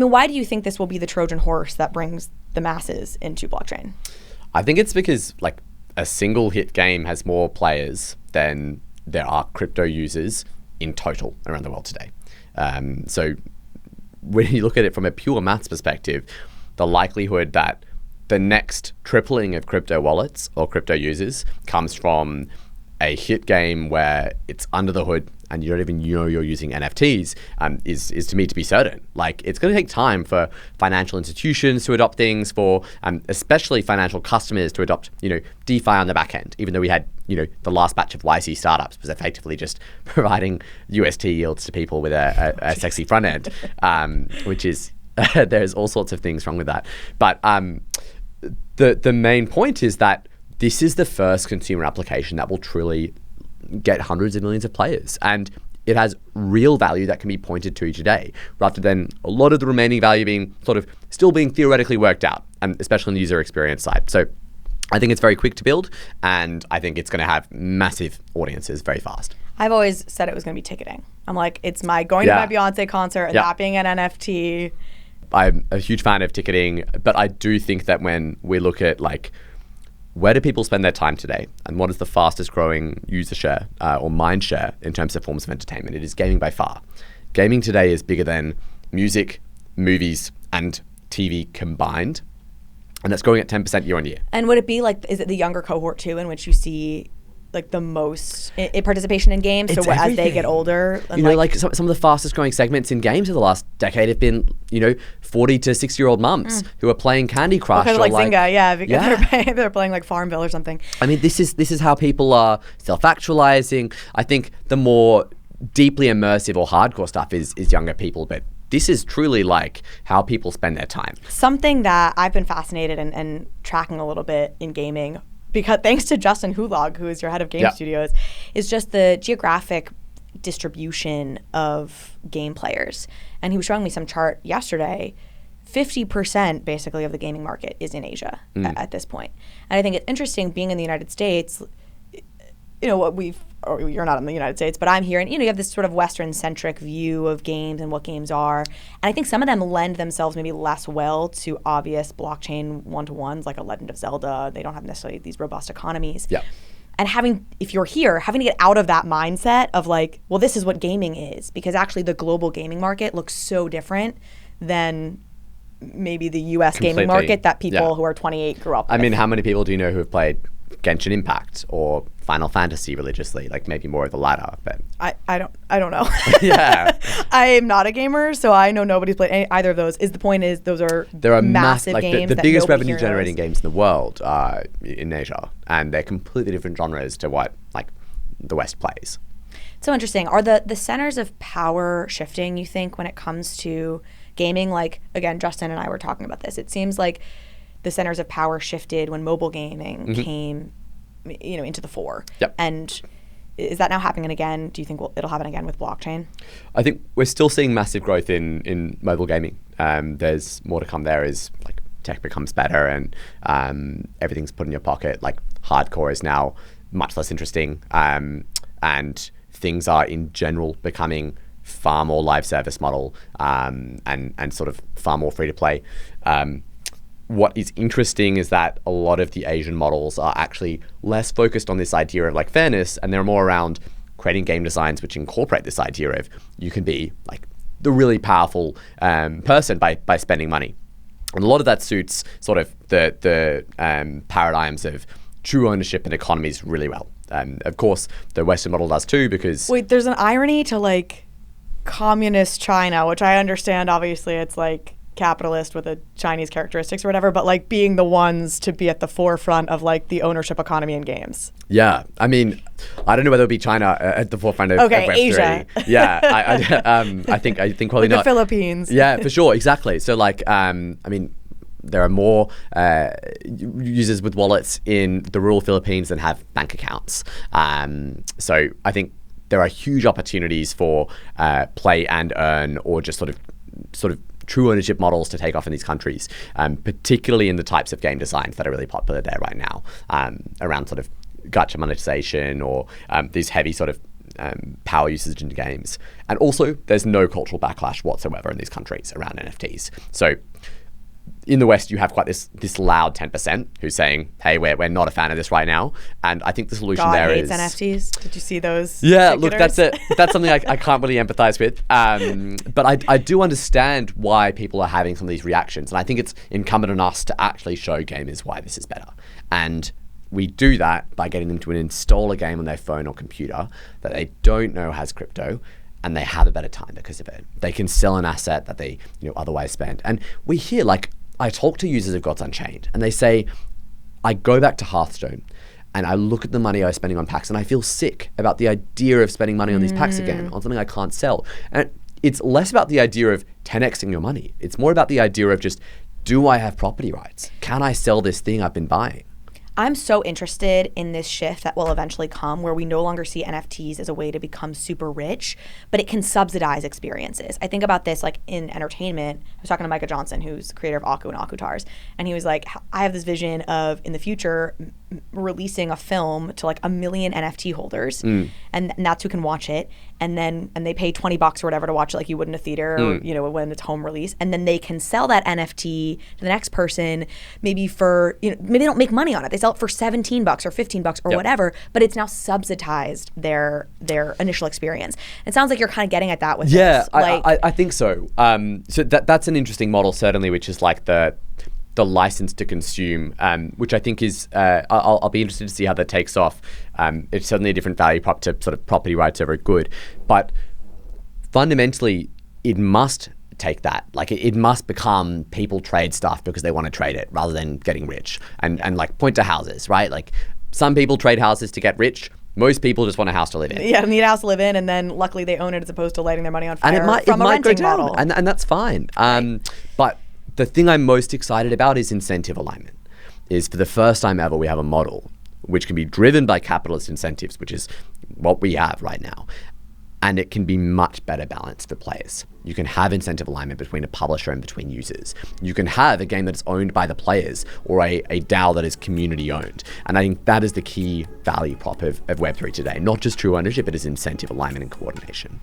I mean, why do you think this will be the Trojan horse that brings the masses into blockchain? I think it's because like a single hit game has more players than there are crypto users in total around the world today. So when you look at it from a pure maths perspective, the likelihood that the next tripling of crypto wallets or crypto users comes from a hit game where it's under the hood and you don't even know you're using NFTs is to me to be certain. Like, it's going to take time for financial institutions to adopt things, for especially financial customers to adopt, DeFi on the back end, even though we had, the last batch of YC startups was effectively just providing UST yields to people with a sexy front end, which is, there's all sorts of things wrong with that. But the main point is that this is the first consumer application that will truly get hundreds of millions of players. And it has real value that can be pointed to today, rather than a lot of the remaining value being sort of still being theoretically worked out, and especially on the user experience side. So I think it's very quick to build, and I think it's going to have massive audiences very fast. I've always said it was going to be ticketing. I'm like, it's my going to my Beyonce concert and that being an NFT. I'm a huge fan of ticketing, but I do think that when we look at like, where do people spend their time today? And what is the fastest growing user share or mind share in terms of forms of entertainment? It is gaming by far. Gaming today is bigger than music, movies, and TV combined. And that's growing at 10% year on year. And would it be like, is it the younger cohort too, in which you see like the most participation in games? It's so as everything. they get older? And like some of the fastest growing segments in games of the last decade have been, 40 to 60-year-old mums who are playing Candy Crush. Because like Zynga, because they're playing like Farmville or something. I mean, this is how people are self-actualizing. I think the more deeply immersive or hardcore stuff is younger people, but this is truly like how people spend their time. Something that I've been fascinated and tracking a little bit in gaming, because thanks to Justin Hulog, who is your head of game studios, is just the geographic distribution of game players. And he was showing me some chart yesterday. 50% basically of the gaming market is in Asia at this point. And I think it's interesting being in the United States, you're not in the United States, but I'm here, and you have this sort of Western-centric view of games and what games are. And I think some of them lend themselves maybe less well to obvious blockchain one-to-ones, like a Legend of Zelda. They don't have necessarily these robust economies. Yeah. And if you're here, having to get out of that mindset of like, well, this is what gaming is, because actually the global gaming market looks so different than maybe the US gaming market that people who are 28 grew up with. I mean, how many people do you know who have played Genshin Impact or Final Fantasy religiously? Like maybe more of the latter, but I don't know. Yeah. I am not a gamer, so I know nobody's played either of those. The point is those are massive games. The that biggest nobody revenue generating games in the world are in Asia, and they're completely different genres to what like the West plays. So interesting. Are the centers of power shifting, you think, when it comes to gaming? Like, again, Justin and I were talking about this. It seems like the centers of power shifted when mobile gaming came, into the fore. Yep. And is that now happening again? Do you think it'll happen again with blockchain? I think we're still seeing massive growth in mobile gaming. There's more to come there as like tech becomes better and everything's put in your pocket. Like hardcore is now much less interesting, and things are in general becoming far more live service model and sort of far more free to play. What is interesting is that a lot of the Asian models are actually less focused on this idea of like fairness, and they're more around creating game designs which incorporate this idea of you can be like the really powerful person by spending money. And a lot of that suits sort of the paradigms of true ownership and economies really well. Of course, the Western model does too, because... Wait, there's an irony to like communist China, which I understand, obviously it's like capitalist with a Chinese characteristics or whatever, but like being the ones to be at the forefront of like the ownership economy in games. Yeah, I mean, I don't know whether it would be China at the forefront of Web3. Asia. Yeah, I think probably like not. The Philippines. Yeah, for sure, exactly. So like, I mean, there are more users with wallets in the rural Philippines than have bank accounts. So I think there are huge opportunities for play and earn, or just sort of true ownership models to take off in these countries, particularly in the types of game designs that are really popular there right now, around sort of gacha monetization or these heavy sort of power usage in games. And also, there's no cultural backlash whatsoever in these countries around NFTs. So in the West, you have quite this loud 10% who's saying, hey, we're not a fan of this right now. And I think the solution God there hates is... NFTs. Did you see those? Yeah, look, that's something I can't really empathize with. But I do understand why people are having some of these reactions. And I think it's incumbent on us to actually show gamers why this is better. And we do that by getting them to install a game on their phone or computer that they don't know has crypto, and they have a better time because of it. They can sell an asset that they otherwise spend. And we hear, like, I talk to users of Gods Unchained, and they say, I go back to Hearthstone and I look at the money I was spending on packs and I feel sick about the idea of spending money on these packs again, on something I can't sell. And it's less about the idea of 10xing your money. It's more about the idea of just, do I have property rights? Can I sell this thing I've been buying? I'm so interested in this shift that will eventually come where we no longer see NFTs as a way to become super rich, but it can subsidize experiences. I think about this like in entertainment. I was talking to Micah Johnson, who's creator of Aku and Akutars, and he was like, I have this vision of in the future releasing a film to like 1 million NFT holders, and that's who can watch it. And they pay $20 or whatever to watch it like you would in a theater, or, when it's home release. And then they can sell that NFT to the next person, maybe for, maybe they don't make money on it. They sell it for $17 or $15 or whatever, but it's now subsidized their initial experience. It sounds like you're kind of getting at that with this. I think so. So that's an interesting model, certainly, which is like the license to consume, which I think is, I'll be interested to see how that takes off. It's certainly a different value prop to sort of property rights over good, but fundamentally it must take that. Like it must become people trade stuff because they want to trade it rather than getting rich. And like point to houses, right? Like some people trade houses to get rich. Most people just want a house to live in. Yeah, need a house to live in, and then luckily they own it as opposed to lighting their money on fire and it might go down, model. And that's fine. But the thing I'm most excited about is incentive alignment. Is for the first time ever, we have a model which can be driven by capitalist incentives, which is what we have right now. And it can be much better balanced for players. You can have incentive alignment between a publisher and between users. You can have a game that is owned by the players or a DAO that is community owned. And I think that is the key value prop of Web3 today. Not just true ownership, it is incentive alignment and coordination.